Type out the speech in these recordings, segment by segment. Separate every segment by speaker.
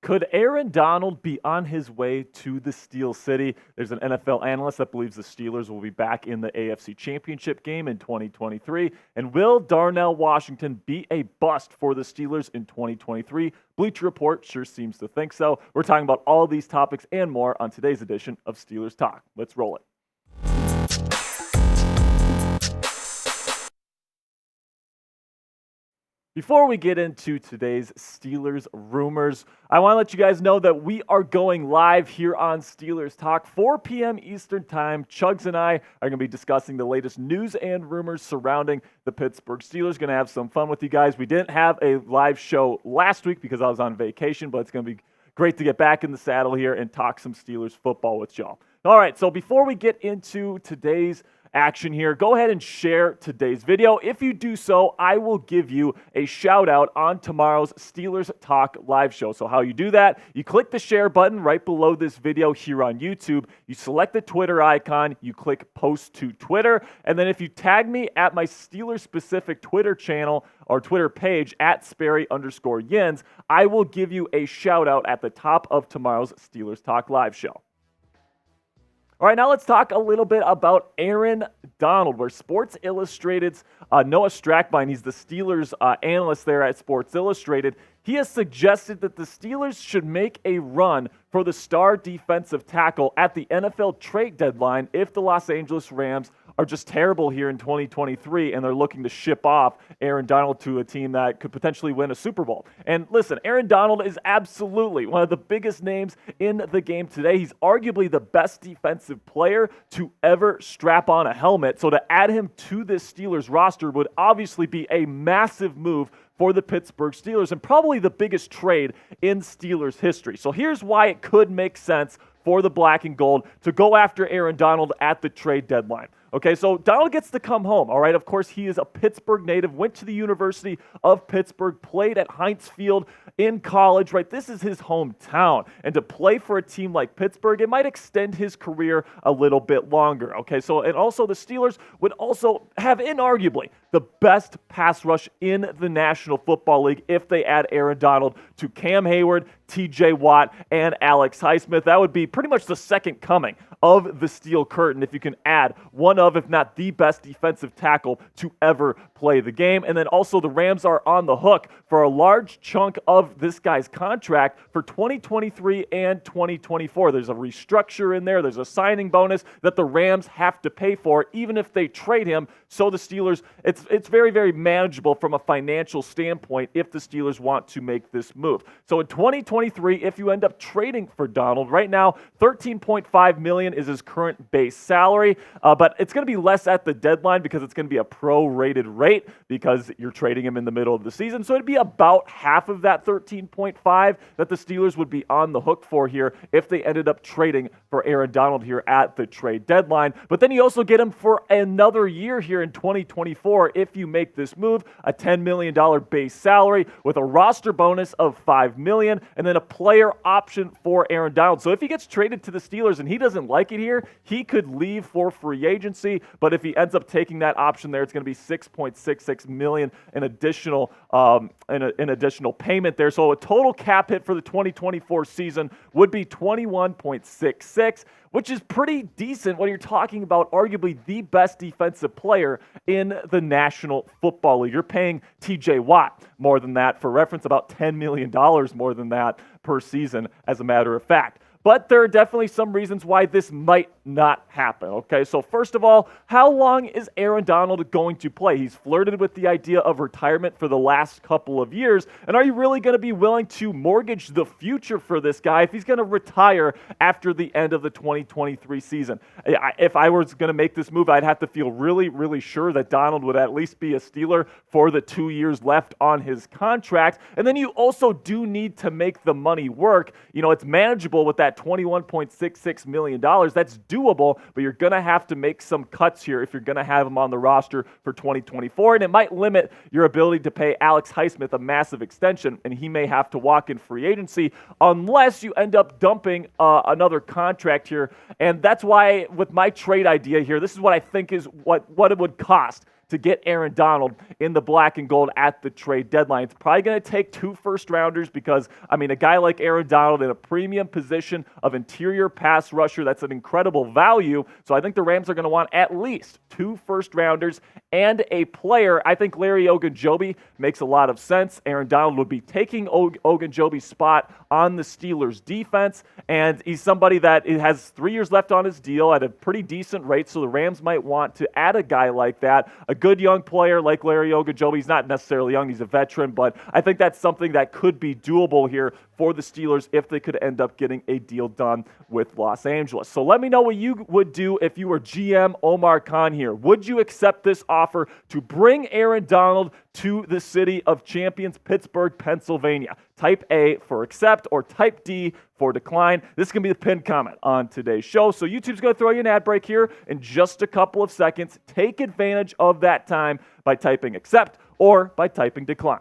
Speaker 1: Could Aaron Donald be on his way to the Steel City? There's an NFL analyst that believes the Steelers will be back in the AFC Championship game in 2023. And will Darnell Washington be a bust for the Steelers in 2023? Bleacher Report sure seems to think so. We're talking about all these topics and more on today's edition of Steelers Talk. Let's roll it. Before we get into today's Steelers rumors, I want to let you guys know that we are going live here on Steelers Talk, 4 p.m. Eastern Time. Chugs and I are going to be discussing the latest news and rumors surrounding the Pittsburgh Steelers. Going to have some fun with you guys. We didn't have a live show last week because I was on vacation, but it's going to be great to get back in the saddle here and talk some Steelers football with y'all. All right, so before we get into today's action here, go ahead and share today's video. If you do so, I will give you a shout out on tomorrow's Steelers Talk live show. So how you do that, you click the share button right below this video here on YouTube, you select the Twitter icon, you click post to Twitter, and then if you tag me at my Steelers specific Twitter channel or Twitter page at Sperry_Yins, I will give you a shout out at the top of tomorrow's Steelers Talk live show. All right, now let's talk a little bit about Aaron Donald, where Sports Illustrated's Noah Strackbein, he's the Steelers analyst there at Sports Illustrated, he has suggested that the Steelers should make a run for the star defensive tackle at the NFL trade deadline if the Los Angeles Rams are just terrible here in 2023 and they're looking to ship off Aaron Donald to a team that could potentially win a Super Bowl. And listen, Aaron Donald is absolutely one of the biggest names in the game today. He's arguably the best defensive player to ever strap on a helmet. So to add him to this Steelers roster would obviously be a massive move for the Pittsburgh Steelers and probably the biggest trade in Steelers history. So here's why it could make sense for the black and gold to go after Aaron Donald at the trade deadline. Okay, so Donald gets to come home, all right? Of course, he is a Pittsburgh native, went to the University of Pittsburgh, played at Heinz Field in college, right? This is his hometown. And to play for a team like Pittsburgh, it might extend his career a little bit longer, okay? So, and also the Steelers would also have inarguably the best pass rush in the National Football League if they add Aaron Donald to Cam Heyward, TJ Watt, and Alex Highsmith. That would be pretty much the second coming of the Steel Curtain if you can add one of, if not the best defensive tackle to ever play the game. And then also the Rams are on the hook for a large chunk of this guy's contract for 2023 and 2024. There's a restructure in there. There's a signing bonus that the Rams have to pay for even if they trade him. So the Steelers, it's very, very manageable from a financial standpoint if the Steelers want to make this move. So in 2023, if you end up trading for Donald, right now, $13.5 million is his current base salary, but it's going to be less at the deadline because it's going to be a pro-rated rate because you're trading him in the middle of the season. So it'd be about half of that 13.5 that the Steelers would be on the hook for here if they ended up trading for Aaron Donald here at the trade deadline. But then you also get him for another year here in 2024 if you make this move, a $10 million base salary with a roster bonus of $5 million and then a player option for Aaron Donald. So if he gets traded to the Steelers and he doesn't like it here, he could leave for free agency. But if he ends up taking that option there, it's going to be $6.66 million in additional payment there. So a total cap hit for the 2024 season would be $21.66, which is pretty decent when you're talking about arguably the best defensive player in the National Football League. You're paying TJ Watt more than that. For reference, about $10 million more than that per season, as a matter of fact. But there are definitely some reasons why this might not happen, okay? So first of all, how long is Aaron Donald going to play? He's flirted with the idea of retirement for the last couple of years, and are you really going to be willing to mortgage the future for this guy if he's going to retire after the end of the 2023 season? If I was going to make this move, I'd have to feel really, really sure that Donald would at least be a Steeler for the 2 years left on his contract, and then you also do need to make the money work. You know, it's manageable with that $21.66 million. That's doable, but you're going to have to make some cuts here if you're going to have him on the roster for 2024, and it might limit your ability to pay Alex Highsmith a massive extension, and he may have to walk in free agency unless you end up dumping another contract here. And that's why with my trade idea here, this is what I think is what it would cost to get Aaron Donald in the black and gold at the trade deadline. It's probably going to take 2 first-rounders because, I mean, a guy like Aaron Donald in a premium position of interior pass rusher, that's an incredible value. So I think the Rams are going to want at least 2 first-rounders and a player. I think Larry Ogunjobi makes a lot of sense. Aaron Donald would be taking Ogunjobi's spot on the Steelers defense, and he's somebody that has 3 years left on his deal at a pretty decent rate, so the Rams might want to add a guy like that, a good young player like Larry Ogunjobi. He's not necessarily young, he's a veteran, but I think that's something that could be doable here for the Steelers if they could end up getting a deal done with Los Angeles. So let me know what you would do if you were GM Omar Khan here. Would you accept this offer to bring Aaron Donald to the city of champions, Pittsburgh, Pennsylvania? Type A for accept or type D for decline. This is going to be the pinned comment on today's show. So YouTube's going to throw you an ad break here in just a couple of seconds. Take advantage of that time by typing accept or by typing decline.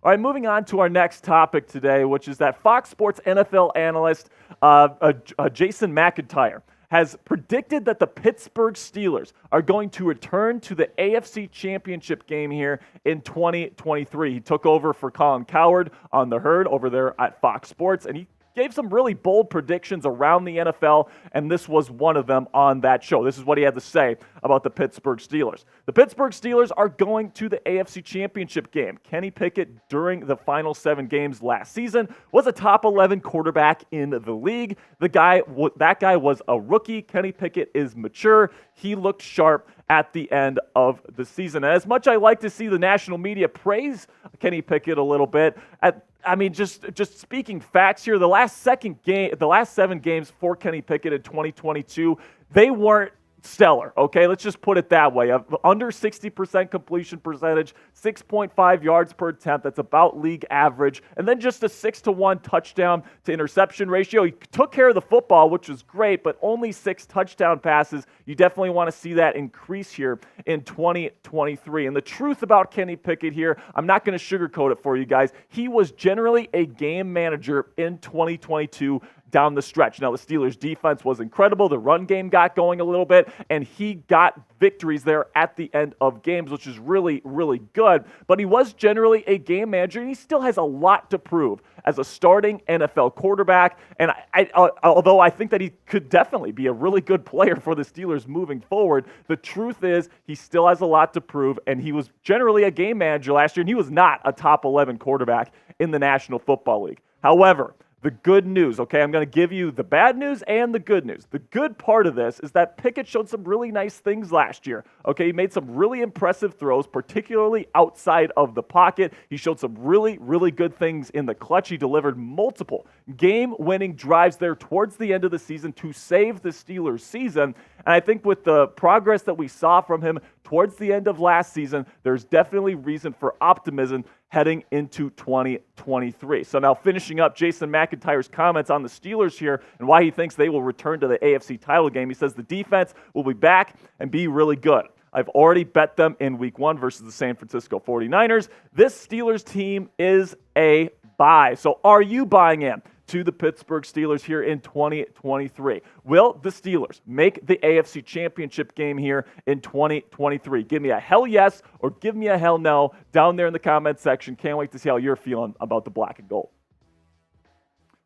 Speaker 1: All right, moving on to our next topic today, which is that Fox Sports NFL analyst Jason McIntyre has predicted that the Pittsburgh Steelers are going to return to the AFC Championship game here in 2023. He took over for Colin Cowherd on The Herd over there at Fox Sports, and he gave some really bold predictions around the NFL, and this was one of them on that show. This is what he had to say about the Pittsburgh Steelers. The Pittsburgh Steelers are going to the AFC Championship game. Kenny Pickett, during the final 7 games last season, was a top 11 quarterback in the league. That guy was a rookie. Kenny Pickett is mature. He looked sharp at the end of the season. And as much I like to see the national media praise Kenny Pickett a little bit, just speaking facts here, the last 7 games for Kenny Pickett in 2022, they weren't stellar, okay? Let's just put it that way. Under 60% completion percentage, 6.5 yards per attempt. That's about league average. And then just a 6-to-1 touchdown to interception ratio. He took care of the football, which was great, but only 6 touchdown passes. You definitely want to see that increase here in 2023. And the truth about Kenny Pickett here, I'm not going to sugarcoat it for you guys. He was generally a game manager in 2022 down the stretch. Now, the Steelers' defense was incredible. The run game got going a little bit, and he got victories there at the end of games, which is really, really good. But he was generally a game manager, and he still has a lot to prove as a starting NFL quarterback. And although I think that he could definitely be a really good player for the Steelers moving forward, the truth is he still has a lot to prove, and he was generally a game manager last year, and he was not a top 11 quarterback in the National Football League. However, the good news, okay, I'm going to give you the bad news and the good news. The good part of this is that Pickett showed some really nice things last year, okay? He made some really impressive throws, particularly outside of the pocket. He showed some really, really good things in the clutch. He delivered multiple game-winning drives there towards the end of the season to save the Steelers' season. And I think with the progress that we saw from him towards the end of last season, there's definitely reason for optimism heading into 2023. So now finishing up Jason McIntyre's comments on the Steelers here and why he thinks they will return to the AFC title game. He says the defense will be back and be really good. I've already bet them in Week 1 versus the San Francisco 49ers. This Steelers team is a buy. So are you buying in to the Pittsburgh Steelers here in 2023? Will the Steelers make the AFC Championship game here in 2023? Give me a hell yes or give me a hell no down there in the comments section. Can't wait to see how you're feeling about the black and gold.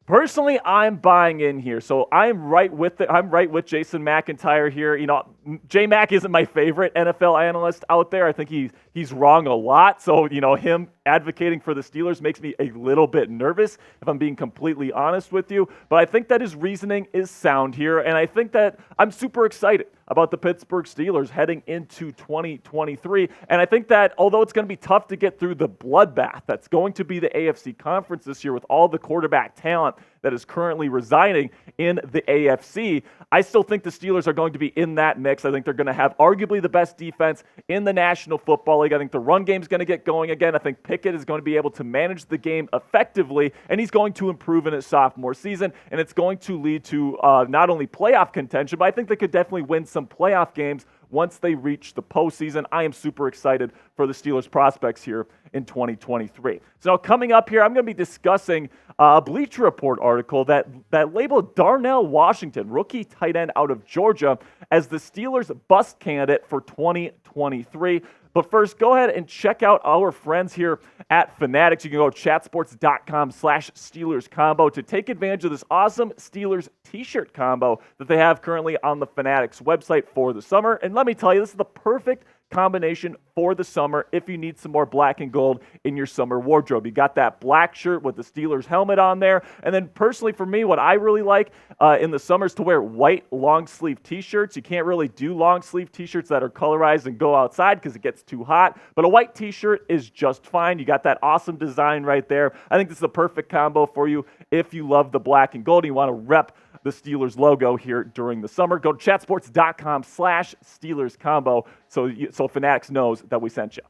Speaker 1: Personally, I'm buying in here, so I'm right with it. I'm right with Jason McIntyre here. You know, J-Mac isn't my favorite NFL analyst out there. I think he's wrong a lot. So, you know, him advocating for the Steelers makes me a little bit nervous, if I'm being completely honest with you. But I think that his reasoning is sound here, and I think that I'm super excited about the Pittsburgh Steelers heading into 2023. And I think that although it's going to be tough to get through the bloodbath that's going to be the AFC Conference this year with all the quarterback talent that is currently residing in the AFC, I still think the Steelers are going to be in that mix. I think they're going to have arguably the best defense in the National Football League. I think the run game is going to get going again. I think Pickett is going to be able to manage the game effectively, and he's going to improve in his sophomore season, and it's going to lead to not only playoff contention, but I think they could definitely win some playoff games once they reach the postseason. I am super excited for the Steelers' prospects here in 2023. So now coming up here, I'm going to be discussing a Bleacher Report article that labeled Darnell Washington, rookie tight end out of Georgia, as the Steelers' bust candidate for 2023. But first, go ahead and check out our friends here at Fanatics. You can go to chatsports.com/Steelers combo to take advantage of this awesome Steelers t-shirt combo that they have currently on the Fanatics website for the summer. And let me tell you, this is the perfect combination for the summer if you need some more black and gold in your summer wardrobe. You got that black shirt with the Steelers helmet on there. And then personally for me, what I really like in the summer is to wear white long sleeve t-shirts. You can't really do long sleeve t-shirts that are colorized and go outside because it gets too hot. But a white t-shirt is just fine. You got that awesome design right there. I think this is a perfect combo for you if you love the black and gold and you want to rep the Steelers logo here during the summer. Go to chatsports.com/Steelers combo so Fanatics knows that we sent you.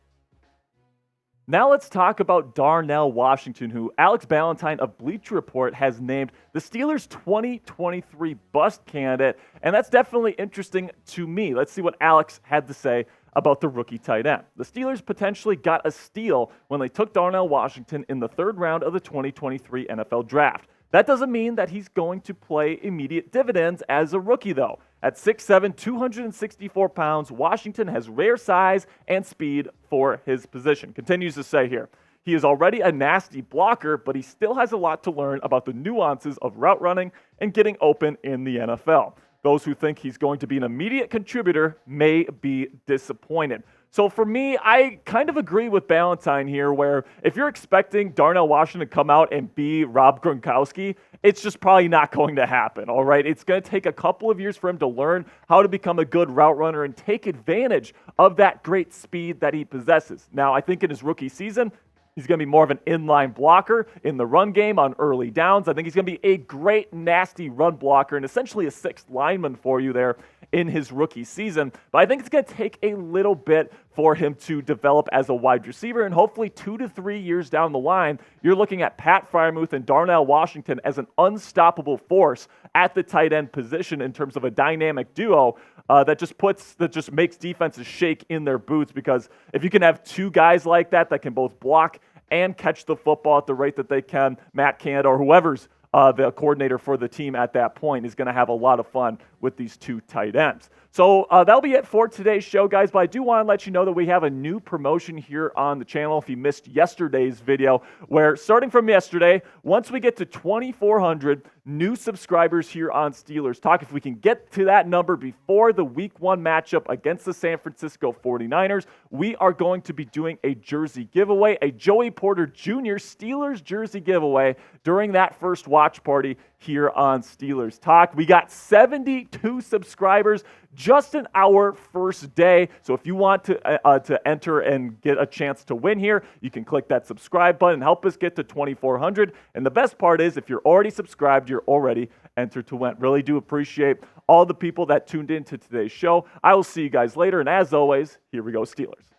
Speaker 1: Now let's talk about Darnell Washington, who Alex Ballantyne of Bleacher Report has named the Steelers' 2023 bust candidate, and that's definitely interesting to me. Let's see what Alex had to say about the rookie tight end. The Steelers potentially got a steal when they took Darnell Washington in the third round of the 2023 NFL Draft. That doesn't mean that he's going to play immediate dividends as a rookie, though. At 6'7", 264 pounds, Washington has rare size and speed for his position. Continues to say here, he is already a nasty blocker, but he still has a lot to learn about the nuances of route running and getting open in the NFL. Those who think he's going to be an immediate contributor may be disappointed. So for me, I kind of agree with Ballantyne here, where if you're expecting Darnell Washington to come out and be Rob Gronkowski, it's just probably not going to happen, all right? It's going to take a couple of years for him to learn how to become a good route runner and take advantage of that great speed that he possesses. Now, I think in his rookie season, he's going to be more of an inline blocker in the run game on early downs. I think he's going to be a great, nasty run blocker and essentially a sixth lineman for you there in his rookie season. But I think it's going to take a little bit for him to develop as a wide receiver, and hopefully 2 to 3 years down the line, you're looking at Pat Freiermuth and Darnell Washington as an unstoppable force at the tight end position in terms of a dynamic duo that just makes defenses shake in their boots, because if you can have two guys like that can both block and catch the football at the rate that they can, Matt Canada or whoever's the coordinator for the team at that point is going to have a lot of fun with these two tight ends. So that'll be it for today's show, guys. But I do want to let you know that we have a new promotion here on the channel. If you missed yesterday's video, where starting from yesterday, once we get to 2,400 new subscribers here on Steelers Talk, if we can get to that number before the Week 1 matchup against the San Francisco 49ers, we are going to be doing a jersey giveaway, a Joey Porter Jr. Steelers jersey giveaway during that first watch party here on Steelers Talk. We got 72 subscribers just in our first day. So if you want to enter and get a chance to win here, you can click that subscribe button and help us get to 2,400. And the best part is, if you're already subscribed, you're already entered to win. Really do appreciate all the people that tuned in to today's show. I will see you guys later. And as always, here we go, Steelers.